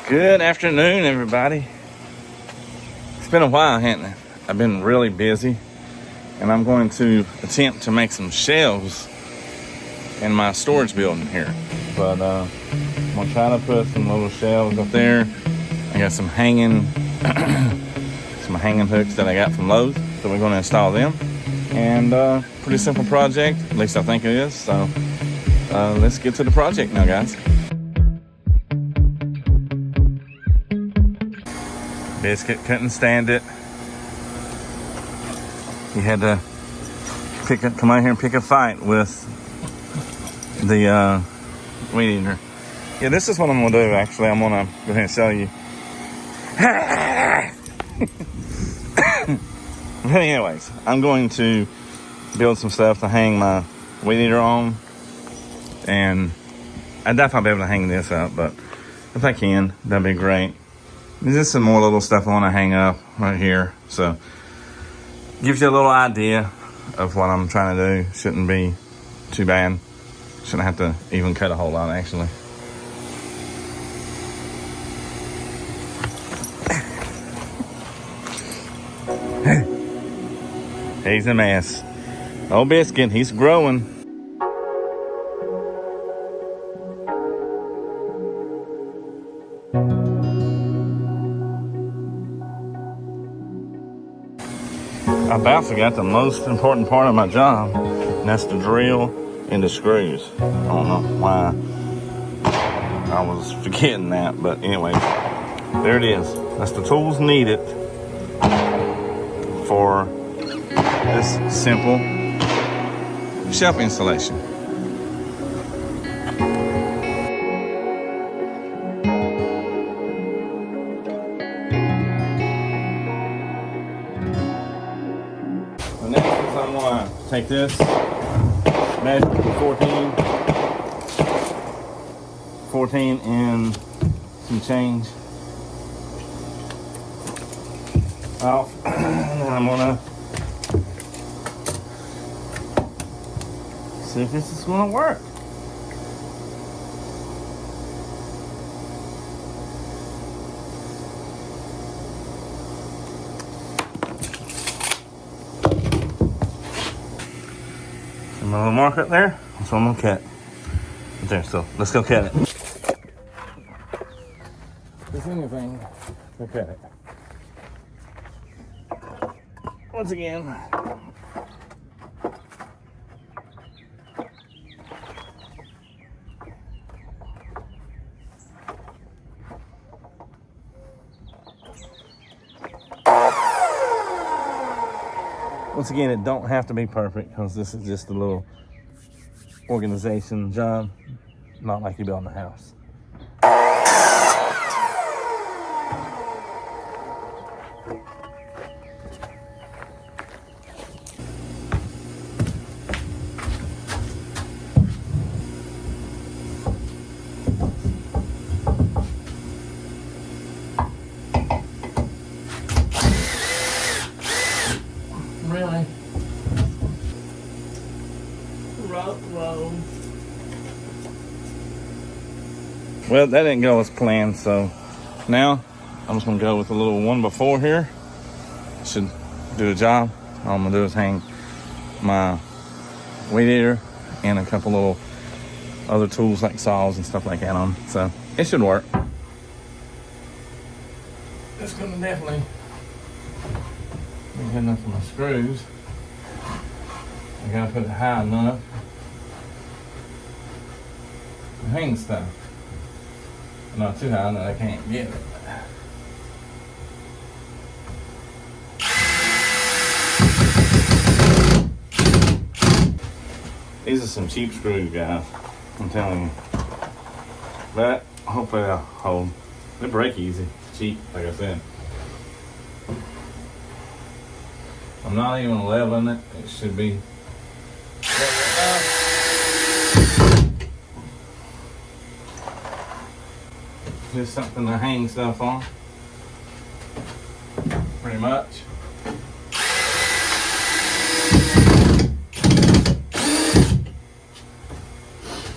Good afternoon, everybody. It's been a while, hasn't it? I've been really busy, and I'm going to attempt to make some shelves in my storage building here. But I'm gonna try to put some little shelves up there. I got some hanging hooks that I got from Lowe's, so we're gonna install them. And pretty simple project, at least I think it is. So let's get to the project now, guys. Biscuit couldn't stand it. He had to come out here and pick a fight with the weed eater. Yeah, this is what I'm gonna do. Actually, I'm gonna go ahead and show you. But anyways, I'm going to build some stuff to hang my weed eater on, and I doubt I'll be able to hang this up, but if I can, that'd be great. There's just some more little stuff I want to hang up right here. So, gives you a little idea of what I'm trying to do. Shouldn't be too bad. Shouldn't have to even cut a whole lot, actually. He's a mess. Old Biscuit, he's growing. I about forgot the most important part of my job, and that's the drill and the screws. I don't know why I was forgetting that, but anyway, there it is. That's the tools needed for this simple shelf installation. The next is I'm going to take this, measure 14 and some change off, and then I'm going to see if this is going to work. My little mark up there, that's what I'm gonna cut. Right there, so let's go cut it. If there's anything, we'll cut it. Once again. Once again, it don't have to be perfect because this is just a little organization job, not like you're building a house. Really? Well, that didn't go as planned, so now I'm just gonna go with a little 1x4 here. Should do the job. All I'm gonna do is hang my weed eater and a couple little other tools like saws and stuff like that on. So it should work. It's gonna definitely be good enough for my screws. I gotta put it high enough to hang stuff. Not too high that I can't get it. These are some cheap screws, guys. I'm telling you. But hopefully they'll hold. They break easy. It's cheap, like I said. I'm not even leveling it. It should be. Just something to hang stuff on. Pretty much.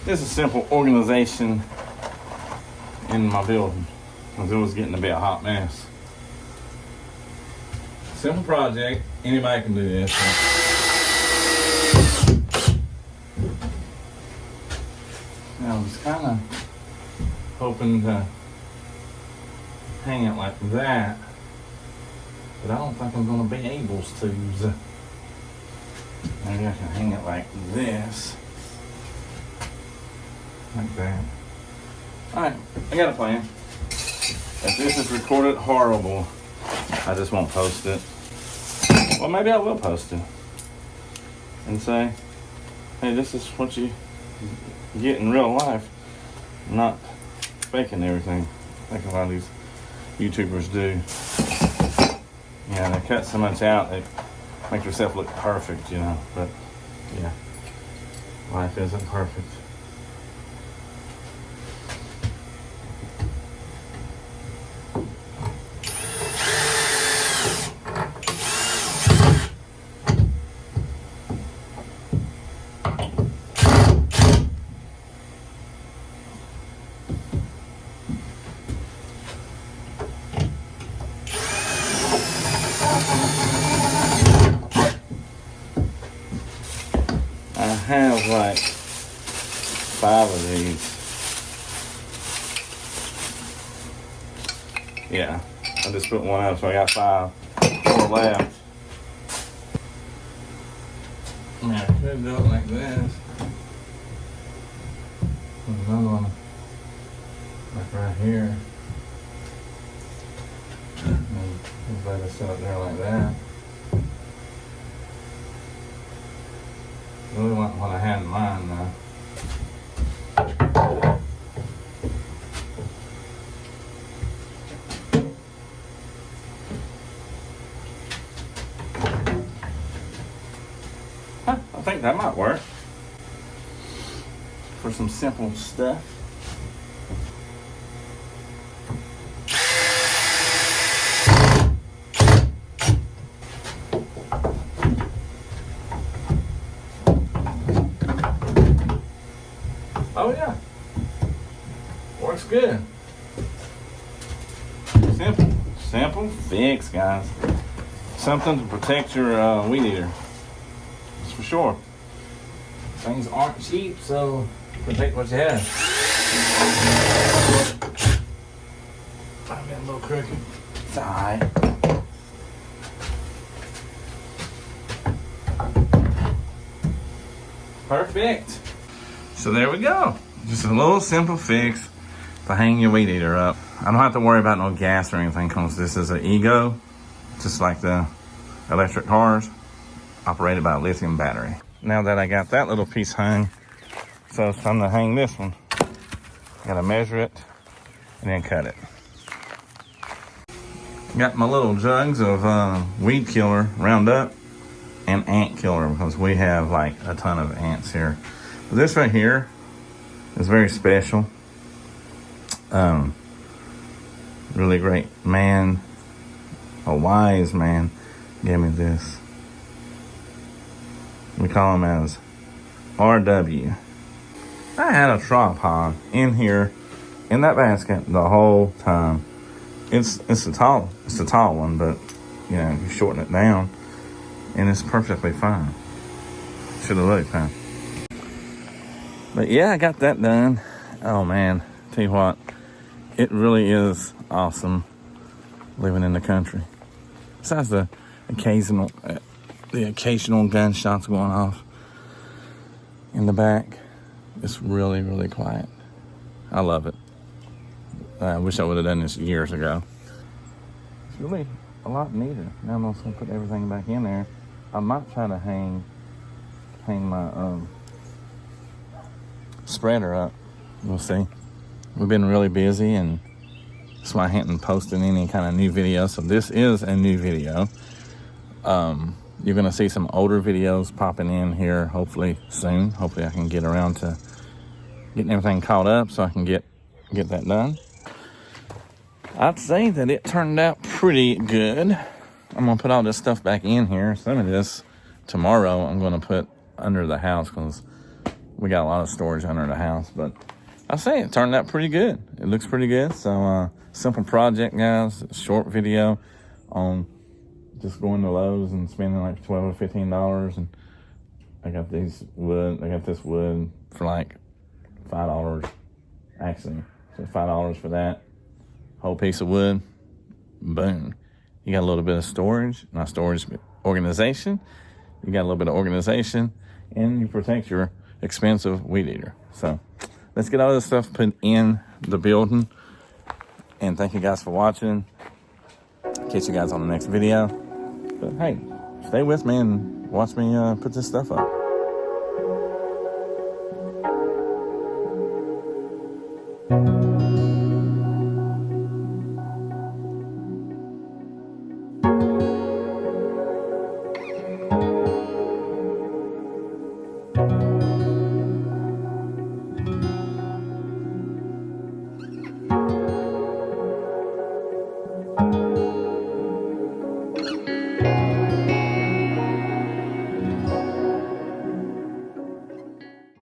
This is simple organization in my building. because it was getting to be a hot mess. Simple project. Anybody can do this. Now I was kind of hoping to hang it like that, but I don't think I'm going to be able to. Maybe I can hang it like this. Like that. Alright, I got a plan. If this is recorded horrible, I just won't post it. Well, maybe I will post it. And say, hey, this is what you get in real life. Not faking everything like a lot of these YouTubers do. Yeah, they cut so much out, they make yourself look perfect, you know. But, yeah, life isn't perfect. I have like 5 of these. Yeah, I just put one up, so I got 5 more left. Yeah, I could do it like this. Another one like right here. And just let it sit up there like that. Really wasn't what I had in mind though. Huh, I think that might work for some simple stuff. Oh yeah, works good. Simple fix, guys. Something to protect your weed eater. That's for sure. Things aren't cheap, so protect what you have. I'm getting a little crooked. It's alright. Perfect. So there we go. Just a little simple fix to hang your weed eater up. I don't have to worry about no gas or anything because this is an Ego, just like the electric cars, operated by a lithium battery. Now that I got that little piece hung, so it's time to hang this one. Gotta measure it and then cut it. Got my little jugs of weed killer Roundup and ant killer because we have like a ton of ants here. But this right here is very special. Really great man, a wise man, gave me this. We call him as RW. I had a tripod in here in that basket the whole time. It's a tall one, but you know, you shorten it down and it's perfectly fine. Should have looked, huh? But yeah, I got that done. Oh man, tell you what, it really is awesome living in the country. Besides the occasional gunshots going off in the back, it's really, really quiet. I love it. I wish I would have done this years ago. It's really a lot neater. Now I'm just gonna put everything back in there. I might try to hang my spreader up. We'll see. We've been really busy and that's why I haven't posted any kind of new video. So this is a new video. You're gonna see some older videos popping in here hopefully soon. Hopefully I can get around to getting everything caught up so I can get that done. I'd say that it turned out pretty good. I'm gonna put all this stuff back in here. Some of this tomorrow I'm gonna put under the house because we got a lot of storage under the house, but I say it turned out pretty good. It looks pretty good. So, simple project, guys. Short video on just going to Lowe's and spending like $12 or $15. And I got this wood for like $5. Actually, so $5 for that whole piece of wood. Boom. You got a little bit of storage, not storage, but organization. You got a little bit of organization, and you protect your expensive weed eater. So let's get all this stuff put in the building. And thank you guys for watching. Catch you guys on the next video. But hey, stay with me and watch me put this stuff up.